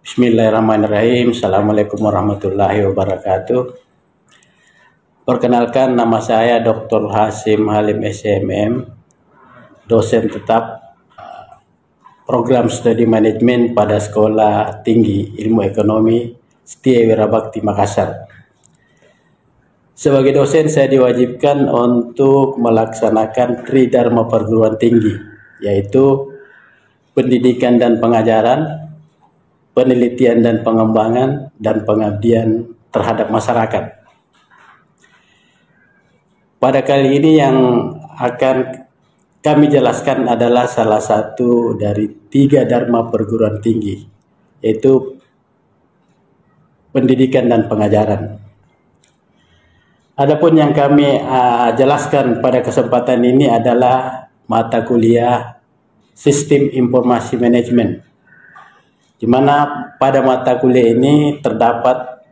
Bismillahirrahmanirrahim. Assalamualaikum warahmatullahi wabarakatuh. Perkenalkan, nama saya Dr. Hasim Halim SMM, dosen tetap program studi manajemen pada Sekolah Tinggi Ilmu Ekonomi Setia Wirabakti Makassar. Sebagai dosen, saya diwajibkan untuk melaksanakan tridharma perguruan tinggi, yaitu pendidikan dan pengajaran, penelitian dan pengembangan, dan pengabdian terhadap masyarakat. Pada kali ini yang akan kami jelaskan adalah salah satu dari 3 dharma perguruan tinggi, yaitu pendidikan dan pengajaran. Adapun yang kami jelaskan pada kesempatan ini adalah mata kuliah Sistem Informasi Manajemen, di mana pada mata kuliah ini terdapat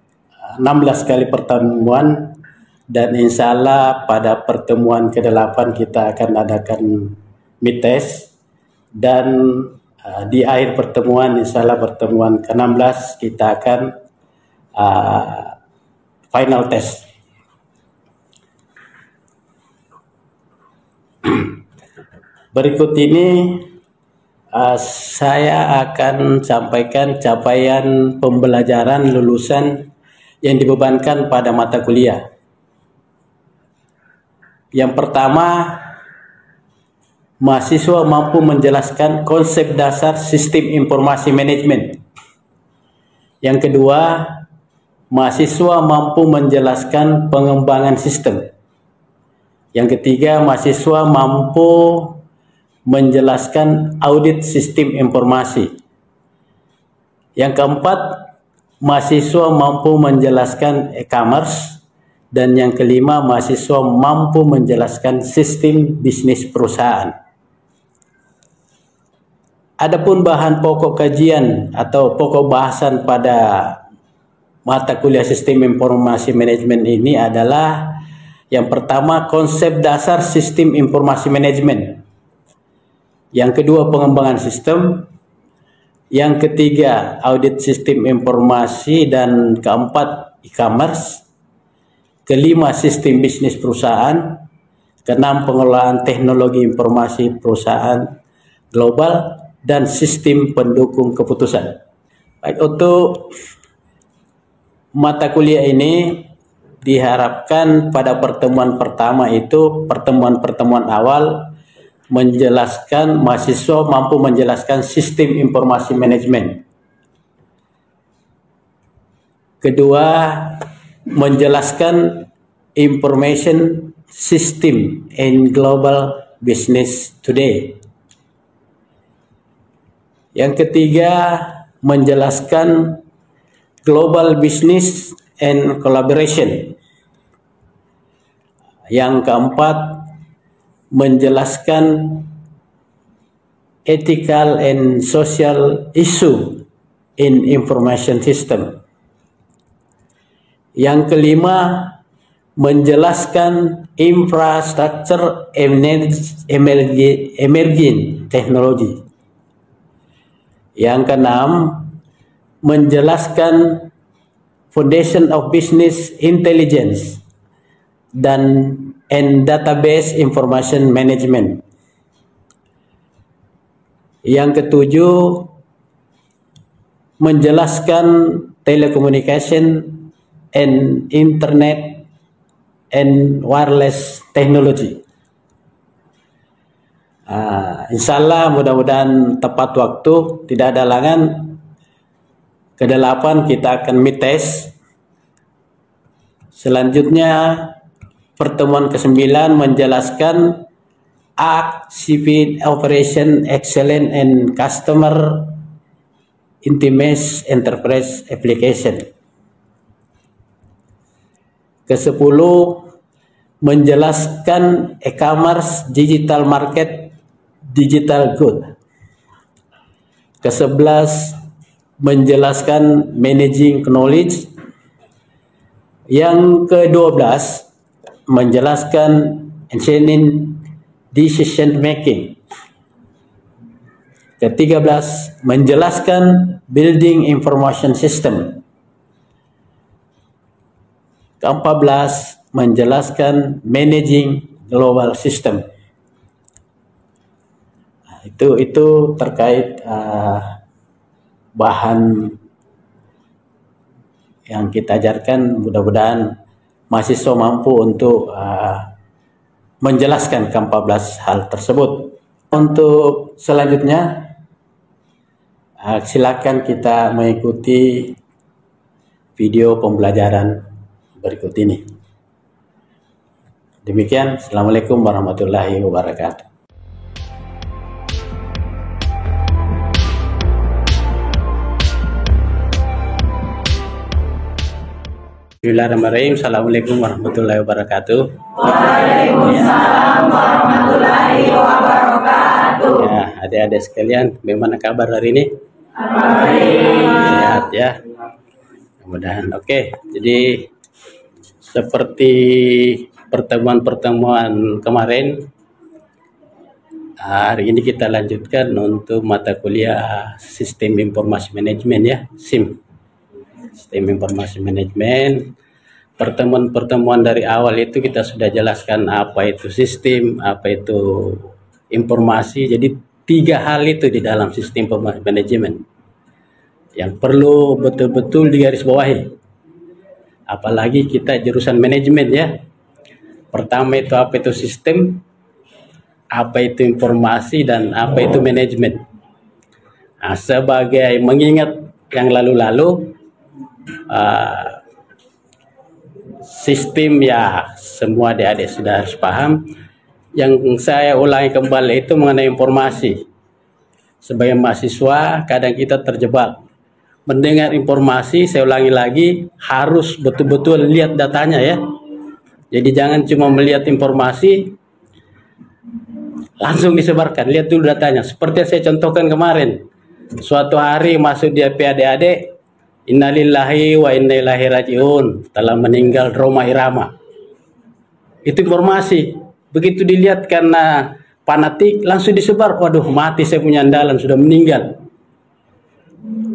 16 kali pertemuan, dan insya Allah pada pertemuan ke-8 kita akan adakan mid test, dan di akhir pertemuan, insya Allah pertemuan ke-16 kita akan final test. Berikut ini saya akan sampaikan capaian pembelajaran lulusan yang dibebankan pada mata kuliah. Yang pertama, mahasiswa mampu menjelaskan konsep dasar sistem informasi manajemen. Yang kedua, mahasiswa mampu menjelaskan pengembangan sistem. Yang ketiga, mahasiswa mampu menjelaskan audit sistem informasi. Yang keempat, mahasiswa mampu menjelaskan e-commerce. Dan yang kelima, mahasiswa mampu menjelaskan sistem bisnis perusahaan. Adapun bahan pokok kajian atau pokok bahasan pada mata kuliah sistem informasi manajemen ini adalah yang pertama, konsep dasar sistem informasi manajemen. Yang kedua, pengembangan sistem. Yang ketiga, audit sistem informasi. Dan keempat, e-commerce. Kelima, sistem bisnis perusahaan. Keenam, pengelolaan teknologi informasi perusahaan global. Dan sistem pendukung keputusan. Baik, untuk mata kuliah ini diharapkan pada pertemuan pertama itu, pertemuan awal, menjelaskan, mahasiswa mampu menjelaskan sistem informasi manajemen. Kedua, menjelaskan information system in global business today. Yang ketiga, menjelaskan global business and collaboration. Yang keempat, menjelaskan ethical and social issue in information system. Yang kelima, menjelaskan infrastructure emerging technology. Yang keenam, menjelaskan foundation of business intelligence and database information management. Yang ketujuh, menjelaskan telecommunication and internet and wireless technology. Insya Allah mudah-mudahan tepat waktu, tidak ada halangan. Ke-8 kita akan mid test. Selanjutnya pertemuan ke-9 menjelaskan Civil Operation Excellence and Customer Intimacy Enterprise Application. Ke-10 menjelaskan e-commerce, digital market, digital good. Ke-11 menjelaskan managing knowledge. Yang ke-12 menjelaskan enhancing decision making. Ke-13, menjelaskan building information system. Ke-14, menjelaskan managing global system. Itu terkait bahan yang kita ajarkan. Mudah-mudahan mahasiswa mampu untuk menjelaskan ke-14 hal tersebut. Untuk selanjutnya, silakan kita mengikuti video pembelajaran berikut ini. Demikian, Assalamualaikum warahmatullahi wabarakatuh. Bismillahirrahmanirrahim. Assalamualaikum warahmatullahi wabarakatuh. Waalaikumsalam warahmatullahi wabarakatuh. Ya, adik-adik sekalian, bagaimana kabar hari ini? Sehat ya. Mudah-mudahan. Oke, jadi seperti pertemuan-pertemuan kemarin, hari ini kita lanjutkan untuk mata kuliah Sistem Informasi Manajemen ya, SIM. Sistem Informasi Manajemen. Pertemuan-pertemuan dari awal itu kita sudah jelaskan apa itu sistem, apa itu informasi. Jadi 3 hal itu di dalam Sistem Informasi Manajemen yang perlu betul-betul digarisbawahi. Apalagi kita jurusan manajemen ya. Pertama itu apa itu sistem, apa itu informasi, dan apa itu manajemen. Nah, sebagai mengingat yang lalu-lalu, sistem ya semua adik-adik sudah harus paham. Yang saya ulangi kembali itu mengenai informasi. Sebagai mahasiswa kadang kita terjebak mendengar informasi. Saya ulangi lagi, harus betul-betul lihat datanya ya. Jadi jangan cuma melihat informasi langsung disebarkan, lihat dulu datanya. Seperti yang saya contohkan kemarin, suatu hari masuk di HP adik-adik, innalillahi wa inna ilaihi rajiun, telah meninggal Rhoma Irama. Itu informasi. Begitu dilihat karena fanatik, langsung disebar, waduh mati saya punya andalan, sudah meninggal.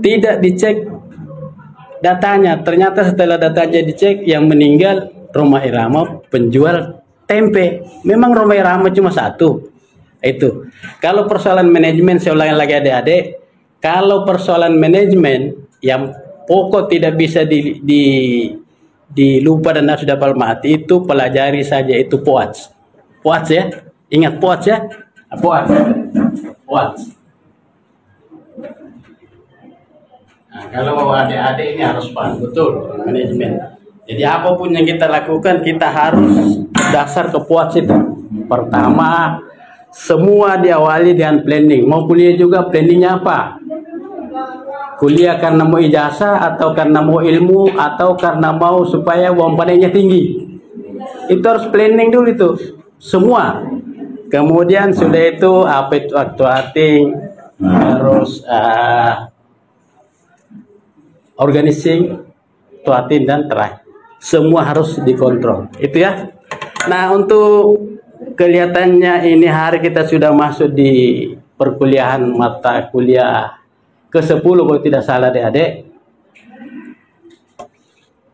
Tidak dicek datanya, ternyata setelah datanya dicek, yang meninggal Rhoma Irama, penjual tempe. Memang Rhoma Irama cuma satu. Itu. Kalau persoalan manajemen, saya ulangi lagi adik-adik, kalau persoalan manajemen yang pokok tidak bisa dilupa dan harus dapat mati, itu pelajari saja, itu POATS. POATS ya, ingat POATS ya, POATS. POATS. Nah, kalau adik-adik ini harus paham betul manajemen. Jadi apapun yang kita lakukan, kita harus dasar ke POATS itu. Pertama, semua diawali dengan planning. Mau kuliah juga planningnya apa? Kuliah karena mau ijazah, atau karena mau ilmu, atau karena mau supaya uang pandainya tinggi. Itu harus planning dulu itu semua. Kemudian sudah itu apa itu actuating, terus organizing, tuatin, dan terakhir semua harus dikontrol. Itu ya. Nah, untuk kelihatannya ini hari kita sudah masuk di perkuliahan mata kuliah ke-10 kalau tidak salah adik-adik.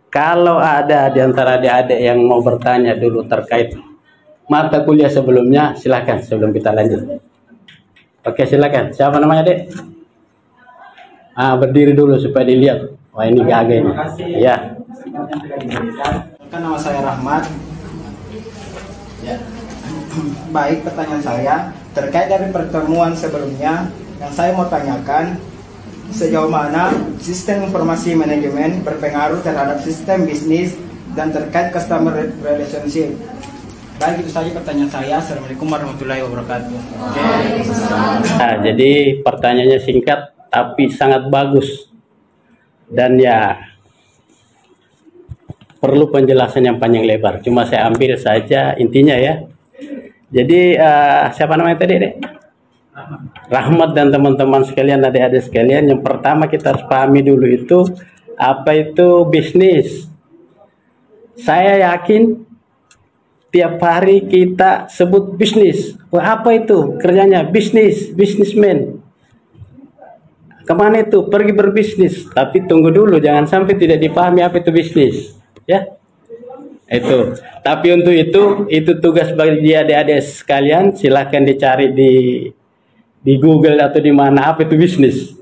Kalau ada di antara adik-adik yang mau bertanya dulu terkait mata kuliah sebelumnya, silakan sebelum kita lanjut. Oke, silakan. Siapa namanya, Dek? Berdiri dulu supaya dilihat. Wah, ini gagah ini. Ya. Nama saya Rahmat. Ya. Baik, pertanyaan saya terkait dari pertemuan sebelumnya, yang saya mau tanyakan, sejauh mana sistem informasi manajemen berpengaruh terhadap sistem bisnis dan terkait customer relationship. Baik, itu saja pertanyaan saya. Assalamualaikum warahmatullahi wabarakatuh. Nah, jadi pertanyaannya singkat tapi sangat bagus, dan ya perlu penjelasan yang panjang lebar. Cuma saya ambil saja intinya ya. Jadi siapa namanya tadi, Dek? Rahmat dan teman-teman sekalian, adik-adik sekalian, yang pertama kita harus pahami dulu itu apa itu bisnis. Saya yakin tiap hari kita sebut bisnis. Wah, apa itu kerjanya? Bisnis, bisnismen. Kemana itu? Pergi berbisnis. Tapi tunggu dulu, jangan sampai tidak dipahami apa itu bisnis. Ya, itu. Tapi untuk itu tugas bagi adik-adik sekalian. Silahkan dicari di Google atau di mana apa itu bisnis.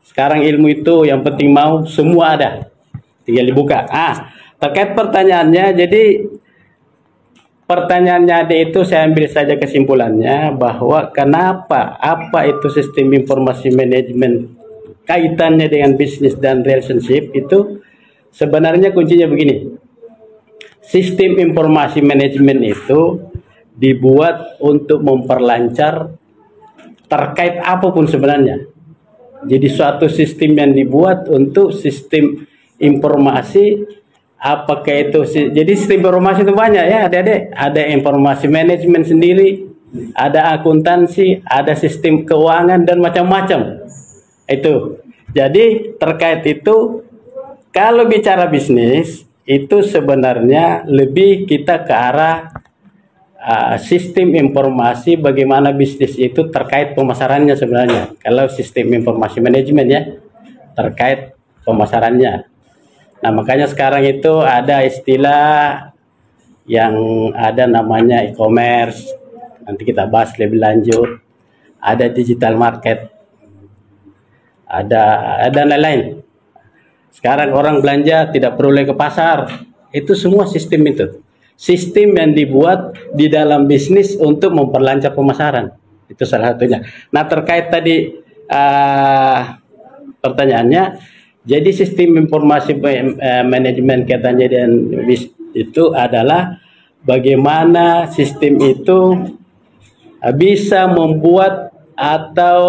Sekarang ilmu itu yang penting mau semua ada. Tinggal dibuka. Terkait pertanyaannya, jadi pertanyaannya adik itu saya ambil saja kesimpulannya bahwa kenapa, apa itu sistem informasi manajemen, kaitannya dengan bisnis dan relationship itu sebenarnya kuncinya begini. Sistem informasi manajemen itu dibuat untuk memperlancar terkait apapun sebenarnya. Jadi suatu sistem yang dibuat untuk sistem informasi, apakah itu jadi sistem informasi itu banyak ya adik-adik. Ada informasi manajemen sendiri, ada akuntansi, ada sistem keuangan dan macam-macam. Itu. Jadi terkait itu kalau bicara bisnis itu sebenarnya lebih kita ke arah sistem informasi bagaimana bisnis itu terkait pemasarannya sebenarnya. Kalau sistem informasi manajemen ya terkait pemasarannya. Nah, makanya sekarang itu ada istilah yang ada namanya e-commerce. Nanti kita bahas lebih lanjut. Ada digital market. Ada lain-lain. Sekarang orang belanja tidak perlu lagi ke pasar. Itu semua sistem itu. Sistem yang dibuat di dalam bisnis untuk memperlancar pemasaran. Itu salah satunya. Nah, terkait tadi pertanyaannya, jadi sistem informasi manajemen katanya dan itu adalah bagaimana sistem itu bisa membuat atau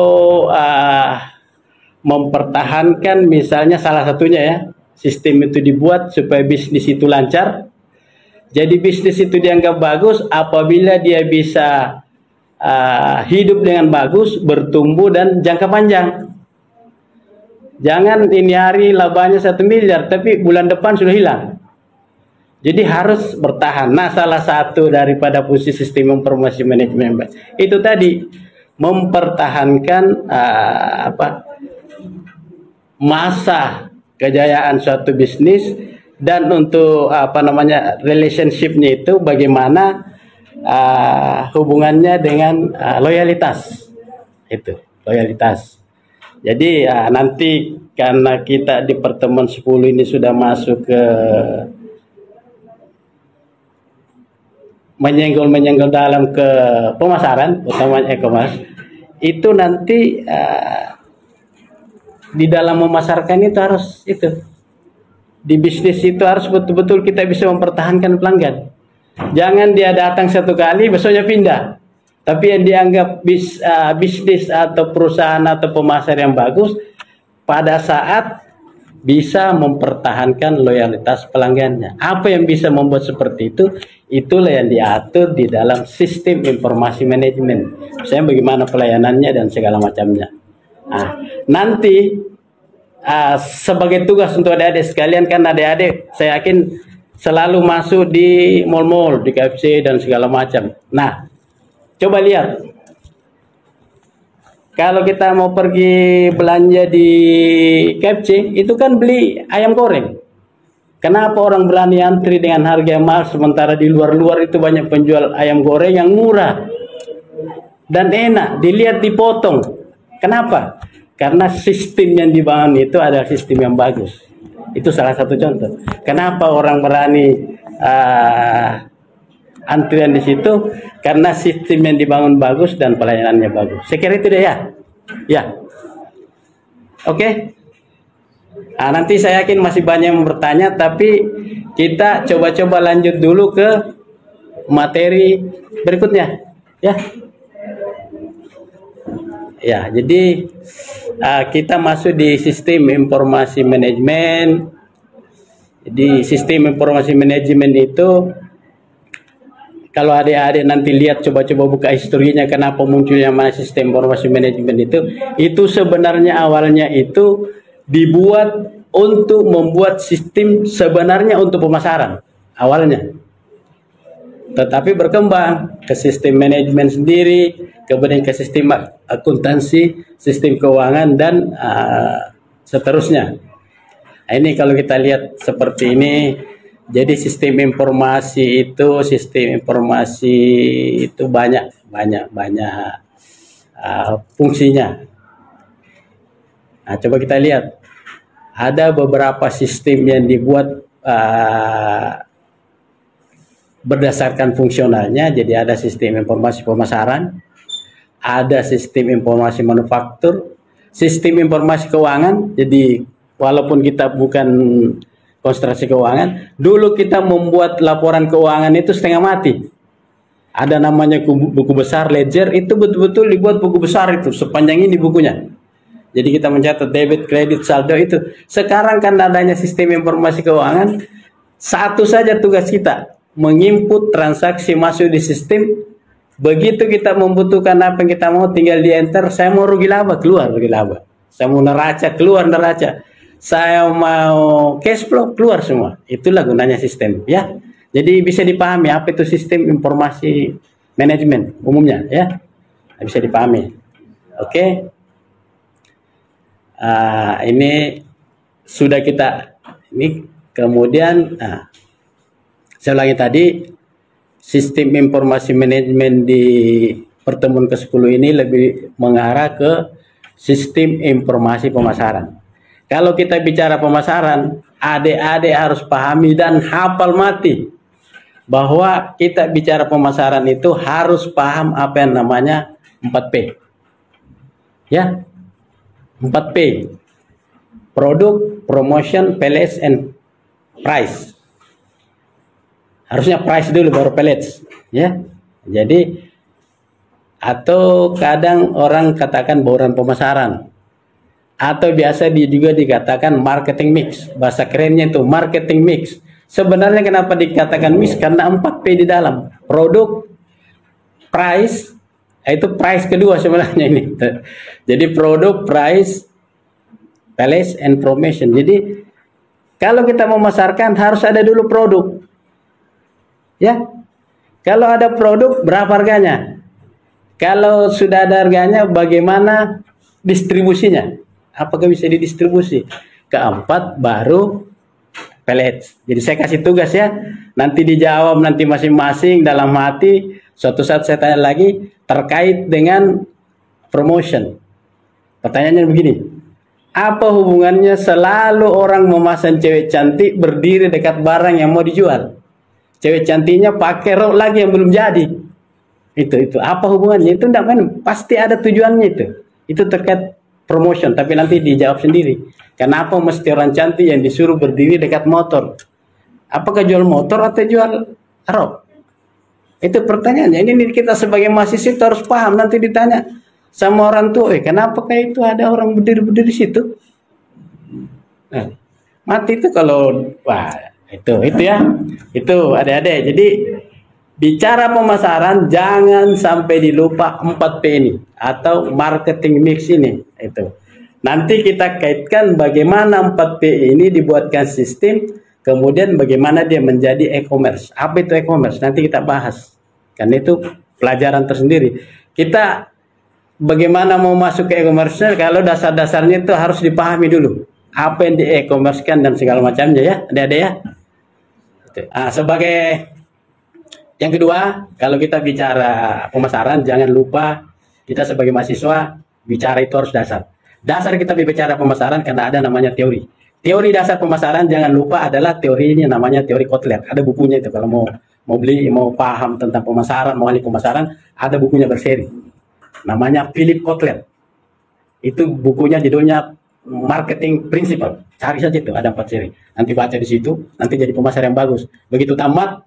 mempertahankan, misalnya salah satunya ya, sistem itu dibuat supaya bisnis itu lancar. Jadi bisnis itu dianggap bagus apabila dia bisa hidup dengan bagus, bertumbuh dan jangka panjang. Jangan ini hari labanya 1 miliar, tapi bulan depan sudah hilang. Jadi harus bertahan. Nah, salah satu daripada fungsi sistem informasi manajemen itu tadi mempertahankan masa kejayaan suatu bisnis dan untuk relationship-nya itu bagaimana hubungannya dengan loyalitas. Itu, loyalitas. Jadi nanti karena kita di pertemuan 10 ini sudah masuk ke menyenggol dalam ke pemasaran, utamanya e-commerce, itu nanti di dalam memasarkan itu harus itu. Di bisnis itu harus betul-betul kita bisa mempertahankan pelanggan. Jangan dia datang 1 kali, besoknya pindah. Tapi yang dianggap bisnis atau perusahaan atau pemasar yang bagus pada saat bisa mempertahankan loyalitas pelanggannya. Apa yang bisa membuat seperti itu? Itulah yang diatur di dalam sistem informasi manajemen. Misalnya bagaimana pelayanannya dan segala macamnya. Nah, nanti sebagai tugas untuk adik-adik sekalian, kan adik-adik saya yakin selalu masuk di mall-mall, di KFC dan segala macam. Nah, coba lihat, kalau kita mau pergi belanja di KFC, itu kan beli ayam goreng. Kenapa orang berani antri dengan harga yang mahal, sementara di luar-luar itu banyak penjual ayam goreng yang murah dan enak, dilihat dipotong. Kenapa? Karena sistem yang dibangun itu adalah sistem yang bagus. Itu salah satu contoh. Kenapa orang berani antrian di situ? Karena sistem yang dibangun bagus dan pelayanannya bagus. Saya kira itu deh ya. Ya. Oke. Nah, nanti saya yakin masih banyak yang bertanya, tapi kita coba-coba lanjut dulu ke materi berikutnya. Ya. Ya, jadi kita masuk di sistem informasi manajemen. Jadi sistem informasi manajemen itu, kalau adik-adik nanti lihat, coba-coba buka historinya kenapa munculnya sistem informasi manajemen itu sebenarnya awalnya itu dibuat untuk membuat sistem sebenarnya untuk pemasaran awalnya. tetapi berkembang ke sistem manajemen sendiri, kemudian ke sistem akuntansi, sistem keuangan, dan seterusnya. Nah, ini kalau kita lihat seperti ini, jadi sistem informasi itu banyak fungsinya. Nah, coba kita lihat, ada beberapa sistem yang dibuat berdasarkan fungsionalnya. Jadi ada sistem informasi pemasaran, ada sistem informasi manufaktur, sistem informasi keuangan. Jadi walaupun kita bukan konsentrasi keuangan, dulu kita membuat laporan keuangan itu setengah mati. Ada namanya buku besar, ledger, itu betul-betul dibuat buku besar itu, sepanjang ini bukunya. Jadi kita mencatat debit, kredit, saldo itu. Sekarang kan adanya sistem informasi keuangan, satu saja tugas kita, menginput transaksi masuk di sistem. Begitu kita membutuhkan apa yang kita mau, tinggal di enter. Saya mau rugi laba, keluar rugi laba. Saya mau neraca, keluar neraca. Saya mau cash flow, keluar semua. Itulah gunanya sistem, ya. Jadi bisa dipahami apa itu sistem informasi manajemen umumnya, ya. Bisa dipahami. Oke. Ini sudah kita ini kemudian saya ulangi tadi, sistem informasi manajemen di pertemuan ke-10 ini lebih mengarah ke sistem informasi pemasaran. Kalau kita bicara pemasaran, adik-adik harus pahami dan hafal mati bahwa kita bicara pemasaran itu harus paham apa yang namanya 4P. Ya. 4P. Produk, promotion, pallets, and price. Harusnya price dulu baru pallets, ya. Jadi atau kadang orang katakan bauran pemasaran, atau biasa juga dikatakan marketing mix. Bahasa kerennya itu marketing mix. Sebenarnya kenapa dikatakan mix? Karena 4P di dalam. Produk, price, itu price kedua sebenarnya ini. Jadi produk, price, pallets, and promotion. Jadi kalau kita memasarkan harus ada dulu produk. Ya. Kalau ada produk, berapa harganya? Kalau sudah ada harganya, bagaimana distribusinya? Apakah bisa didistribusi? Keempat, baru pallets. Jadi saya kasih tugas ya. Nanti dijawab nanti masing-masing dalam hati. Suatu saat saya tanya lagi terkait dengan promotion. Pertanyaannya begini. Apa hubungannya selalu orang memasang cewek cantik berdiri dekat barang yang mau dijual? Cewek cantiknya pakai rok lagi yang belum jadi. Itu apa hubungannya? Itu enggak main, pasti ada tujuannya itu. Itu terkait promotion, tapi nanti dijawab sendiri. Kenapa mesti orang cantik yang disuruh berdiri dekat motor? Apakah jual motor atau jual rok? Itu pertanyaannya. Ini kita sebagai mahasiswa itu harus paham. Nanti ditanya sama orang tua, kenapa kayak itu ada orang berdiri-berdiri di situ? Nah, mati itu kalau itu ya. Itu adik-adik. Jadi bicara pemasaran jangan sampai dilupa 4P ini atau marketing mix ini. Itu. Nanti kita kaitkan bagaimana 4P ini dibuatkan sistem, kemudian bagaimana dia menjadi e-commerce. Apa itu e-commerce? Nanti kita bahas. Kan itu pelajaran tersendiri. Kita bagaimana mau masuk ke e-commerce, kalau dasar-dasarnya itu harus dipahami dulu. Apa yang di e-commerce kan dan segala macamnya ya, adik-adik ya. Sebagai yang kedua, kalau kita bicara pemasaran, jangan lupa kita sebagai mahasiswa bicara itu harus dasar. Dasar kita bicara pemasaran karena ada namanya teori. Teori dasar pemasaran jangan lupa adalah teorinya namanya teori Kotler. Ada bukunya itu kalau mau beli, mau paham tentang pemasaran, mau ahli pemasaran, ada bukunya berseri. Namanya Philip Kotler. Itu bukunya judulnya Marketing Principle. Cari saja itu, ada 4 seri. Nanti baca di situ, nanti jadi pemasar yang bagus. Begitu tamat,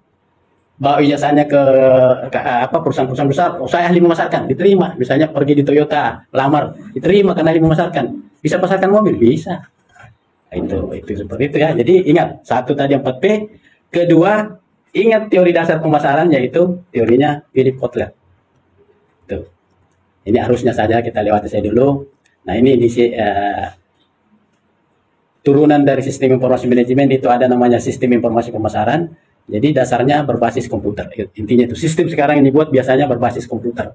bawa ijazahnya ke perusahaan-perusahaan besar. Oh, saya ahli memasarkan, diterima. Misalnya pergi di Toyota, lamar, diterima karena ahli memasarkan. Bisa pasarkan mobil, bisa. Nah, itu seperti itu ya. Jadi ingat, satu tadi 4P, kedua ingat teori dasar pemasaran yaitu teorinya Philip Kotler. Tuh. Ini harusnya saja kita lewati saya dulu. Nah, ini turunan dari sistem informasi manajemen itu ada namanya sistem informasi pemasaran. Jadi dasarnya berbasis komputer. Intinya itu sistem sekarang ini buat biasanya berbasis komputer.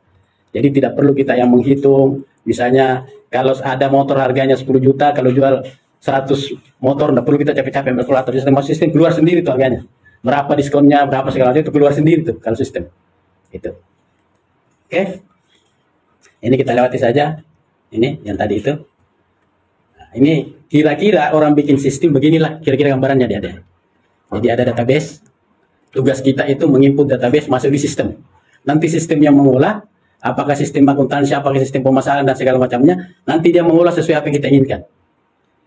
Jadi tidak perlu kita yang menghitung. Misalnya kalau ada motor harganya 10 juta, kalau jual 100 motor, tidak perlu kita capek-capek berkalkulator. Sistem keluar sendiri itu harganya. Berapa diskonnya, berapa segala macam itu keluar sendiri tuh kalau sistem. Itu. Oke. Ini kita lewati saja. Ini yang tadi itu. Nah, ini kira-kira orang bikin sistem beginilah kira-kira gambarannya dia. Jadi ada database. Tugas kita itu menginput database masuk di sistem. Nanti sistem yang mengolah, apakah sistem akuntansi, apakah sistem pemasaran dan segala macamnya, nanti dia mengolah sesuai apa yang kita inginkan.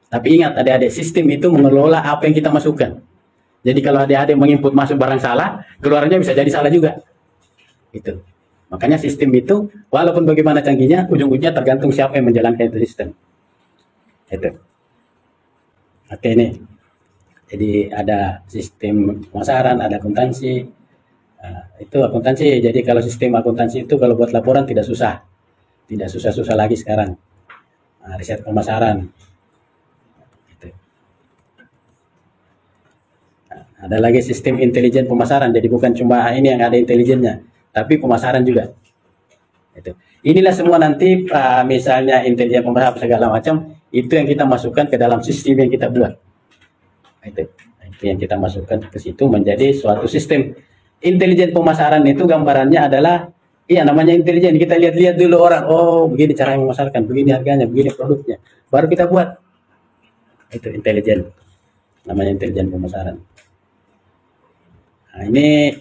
Tapi ingat adik-adik, sistem itu mengelola apa yang kita masukkan. Jadi kalau adik-adik menginput masuk barang salah, keluarnya bisa jadi salah juga. Itu. Makanya sistem itu, walaupun bagaimana canggihnya, ujung-ujungnya tergantung siapa yang menjalankan itu sistem. Itu. Oke ini. Jadi ada sistem pemasaran, ada akuntansi. Nah, itu akuntansi. Jadi kalau sistem akuntansi itu kalau buat laporan tidak susah. Tidak susah-susah lagi sekarang. Nah, riset pemasaran. Itu. Nah, ada lagi sistem intelijen pemasaran. Jadi bukan cuma ini yang ada intelijennya, tapi pemasaran juga. Itu. Inilah semua nanti misalnya intelijen pemasaran segala macam, itu yang kita masukkan ke dalam sistem yang kita buat. Itu yang kita masukkan ke situ menjadi suatu sistem. Intelijen pemasaran itu gambarannya adalah, iya namanya intelijen. Kita lihat-lihat dulu orang, oh begini cara memasarkan, begini harganya, begini produknya, baru kita buat. Itu intelijen, namanya intelijen pemasaran. Nah ini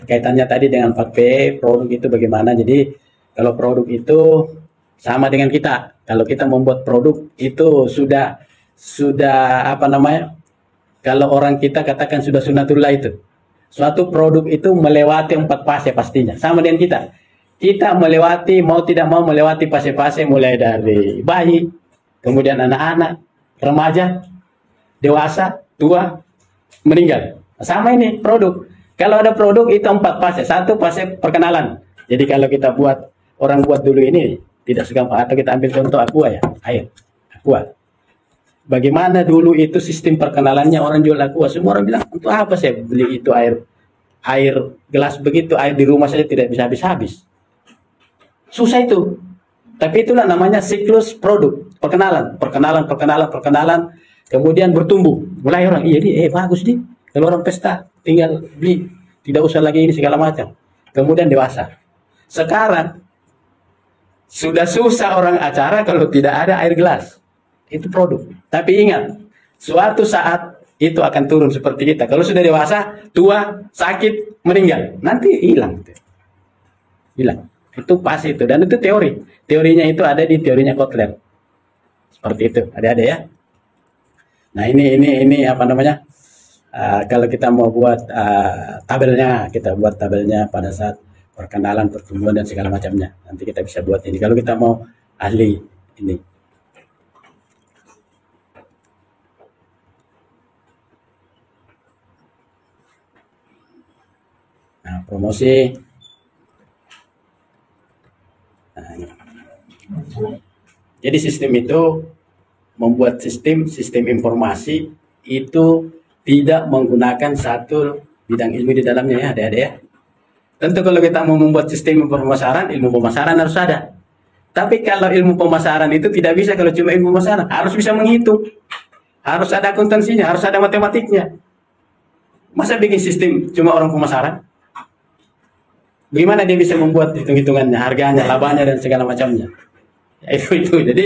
kaitannya tadi dengan 4P, produk itu bagaimana. Jadi kalau produk itu sama dengan kita. Kalau kita membuat produk itu sudah apa namanya? Kalau orang kita katakan sudah sunatullah itu. Suatu produk itu melewati 4 fase pastinya. Sama dengan kita. Kita melewati, mau tidak mau melewati fase-fase mulai dari bayi, kemudian anak-anak, remaja, dewasa, tua, meninggal. Sama ini produk. Kalau ada produk itu 4 fase. 1 fase perkenalan. Jadi kalau kita buat, orang buat dulu ini tidak segampang. Atau kita ambil contoh aqua ya, air. Aqua. Bagaimana dulu itu sistem perkenalannya orang jual aqua. Semua orang bilang, untuk apa saya beli itu air gelas begitu, air di rumah saja tidak bisa habis-habis. Susah itu. Tapi itulah namanya siklus produk. Perkenalan. Kemudian bertumbuh. Mulai orang, iya nih, bagus nih. Kalau orang pesta, tinggal beli. Tidak usah lagi ini segala macam. Kemudian dewasa. Sekarang, sudah susah orang acara kalau tidak ada air gelas. Itu produk. Tapi ingat, suatu saat itu akan turun seperti kita. Kalau sudah dewasa, tua, sakit, meninggal, nanti hilang. Hilang. Itu pasti itu. Dan itu teori. Teorinya itu ada di teorinya Kotler. Seperti itu. Ada ya. Nah ini apa namanya? Kalau kita mau buat tabelnya, kita buat tabelnya pada saat perkenalan, pertumbuhan dan segala macamnya. Nanti kita bisa buat ini. Kalau kita mau ahli ini. Nah, promosi. Nah, ini. Jadi sistem itu membuat sistem informasi itu tidak menggunakan satu bidang ilmu di dalamnya ya, adik-adik ya. Tentu kalau kita mau membuat sistem pemasaran, ilmu pemasaran harus ada. Tapi kalau ilmu pemasaran itu tidak bisa kalau cuma ilmu pemasaran, harus bisa menghitung. Harus ada akuntansinya, harus ada matematiknya. Masa bikin sistem cuma orang pemasaran? Bagaimana dia bisa membuat hitung-hitungannya, harganya, labanya dan segala macamnya? Ya, itu. Jadi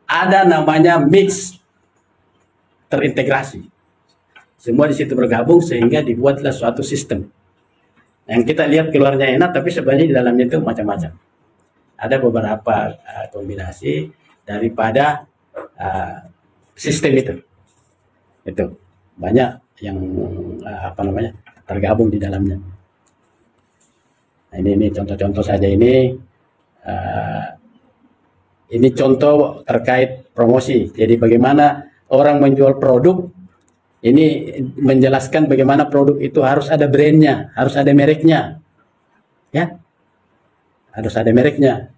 ada namanya mix, terintegrasi. Semua di situ bergabung sehingga dibuatlah suatu sistem. Yang kita lihat keluarnya enak, tapi sebenarnya di dalamnya itu macam-macam. Ada beberapa kombinasi daripada sistem itu. Itu banyak yang tergabung di dalamnya. Nah, ini contoh-contoh saja ini. Ini contoh terkait promosi. Jadi bagaimana orang menjual produk, ini menjelaskan bagaimana produk itu harus ada brandnya, harus ada mereknya. Ya, harus ada mereknya.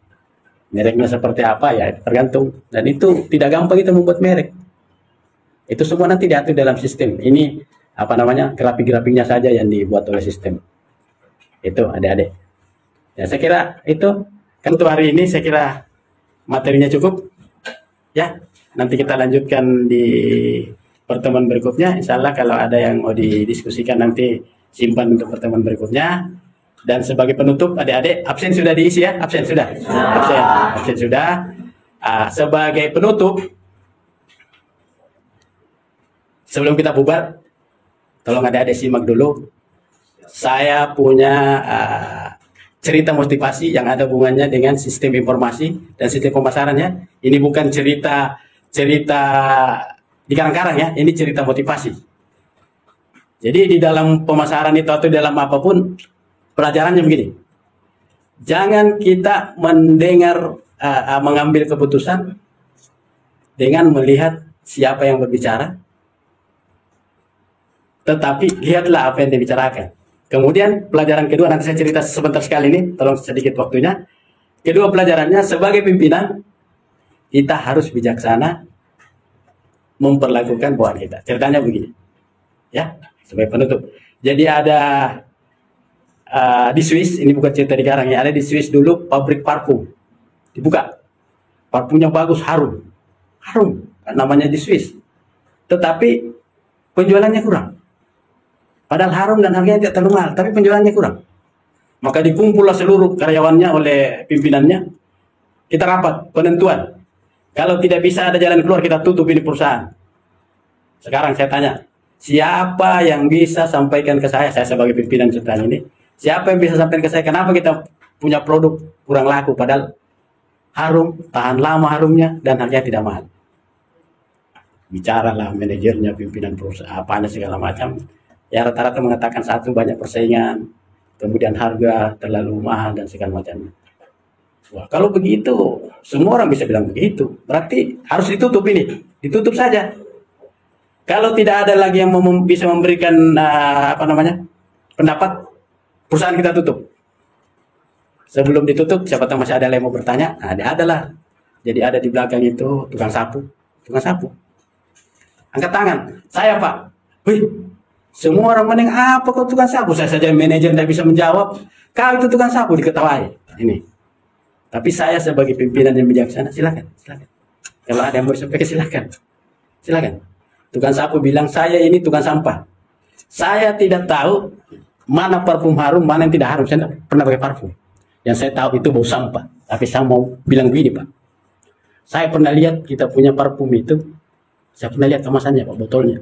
Mereknya seperti apa ya tergantung. Dan itu tidak gampang kita membuat merek. Itu semua nanti diatur dalam sistem. Ini grafik-grafiknya saja yang dibuat oleh sistem. Itu adik-adik. Ya, saya kira itu kan untuk hari ini saya kira materinya cukup. Ya, nanti kita lanjutkan di pertemuan berikutnya. Insya Allah kalau ada yang mau didiskusikan nanti simpan untuk pertemuan berikutnya. Dan sebagai penutup, adik-adik, absen sudah diisi ya? Absen sudah? Absen sudah. Sebagai penutup, sebelum kita bubar, tolong adik-adik simak dulu. Saya punya cerita motivasi yang ada hubungannya dengan sistem informasi dan sistem pemasaran ya. Ini bukan cerita di karang-karang ya, ini cerita motivasi. Jadi di dalam pemasaran itu atau dalam apapun, pelajarannya begini. Jangan kita mengambil keputusan dengan melihat siapa yang berbicara, tetapi lihatlah apa yang dibicarakan. Kemudian pelajaran kedua, nanti saya cerita sebentar sekali ini, tolong sedikit waktunya. Kedua pelajarannya, sebagai pimpinan, kita harus bijaksana memperlakukan bawahan kita. Ceritanya begini. Ya, sebagai penutup. Jadi ada di Swiss, ini bukan cerita di karang ya, ada di Swiss dulu pabrik parfum. Dibuka. Parfumnya bagus, harum. Harum, namanya di Swiss. Tetapi penjualannya kurang. Padahal harum dan harganya tidak terlalu mahal, tapi penjualannya kurang. Maka dikumpullah seluruh karyawannya oleh pimpinannya. Kita rapat penentuan. Kalau tidak bisa ada jalan keluar, kita tutup ini perusahaan. Sekarang saya tanya, siapa yang bisa sampaikan ke saya sebagai pimpinan ceritanya ini, siapa yang bisa sampaikan ke saya kenapa kita punya produk kurang laku, padahal harum, tahan lama harumnya, dan harganya tidak mahal. Bicaralah manajernya, pimpinan perusahaan, apanya segala macam. Ya rata-rata mengatakan satu, banyak persaingan, kemudian harga terlalu mahal dan segala macamnya. Wah, kalau begitu semua orang bisa bilang begitu, berarti harus ditutup ini, ditutup saja. Kalau tidak ada lagi yang bisa memberikan pendapat, perusahaan kita tutup. Sebelum ditutup, siapa tahu masih ada yang mau bertanya, adalah. Jadi ada di belakang itu tukang sapu, angkat tangan, saya Pak. Wih, semua orang meneng, apa kau tukang sapu? Saya saja manajer tidak bisa menjawab. Kau itu tukang sapu, diketawai. Ini. Tapi saya sebagai pimpinan yang bijaksana, silakan. Kalau ada yang mau disampaikan, silakan. Tukang sapu bilang, saya ini tukang sampah. Saya tidak tahu mana parfum harum, mana yang tidak harum. Saya tidak pernah pakai parfum. Yang saya tahu itu bau sampah. Tapi saya mau bilang begini Pak. Saya pernah lihat kita punya parfum itu. Saya pernah lihat kemasannya Pak, botolnya.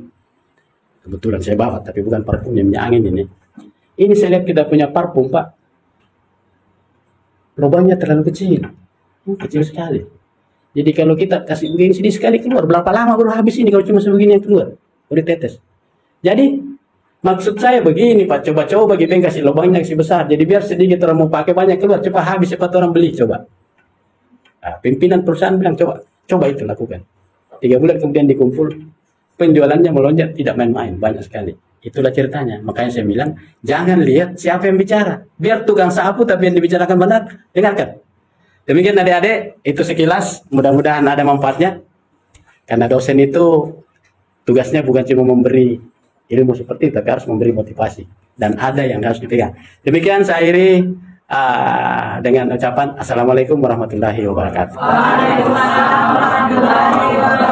Kebetulan saya bawa, tapi bukan parfumnya, minyak angin ini. Ini saya lihat kita punya parfum Pak. Lubangnya terlalu kecil. Kecil sekali. Jadi kalau kita kasih begini sini sekali keluar, berapa lama baru habis ini kalau cuma sebegini yang keluar? Udah tetes. Jadi maksud saya begini Pak, coba bagi kasih lubangnya kasih besar. Jadi biar sedikit orang mau pakai banyak keluar, cepat habis, cepat orang beli, coba. Nah, pimpinan perusahaan bilang coba itu lakukan. 3 bulan kemudian dikumpul, penjualannya melonjak tidak main-main, banyak sekali. Itulah ceritanya. Makanya saya bilang, jangan lihat siapa yang bicara. Biar tukang sapu tapi yang dibicarakan benar, dengarkan. Demikian adik-adik, itu sekilas, mudah-mudahan ada manfaatnya. Karena dosen itu tugasnya bukan cuma memberi ilmu seperti itu, tapi harus memberi motivasi. Dan ada yang harus dipegang. Demikian saya akhiri dengan ucapan Assalamualaikum warahmatullahi wabarakatuh. Waalaikumsalam warahmatullahi wabarakatuh.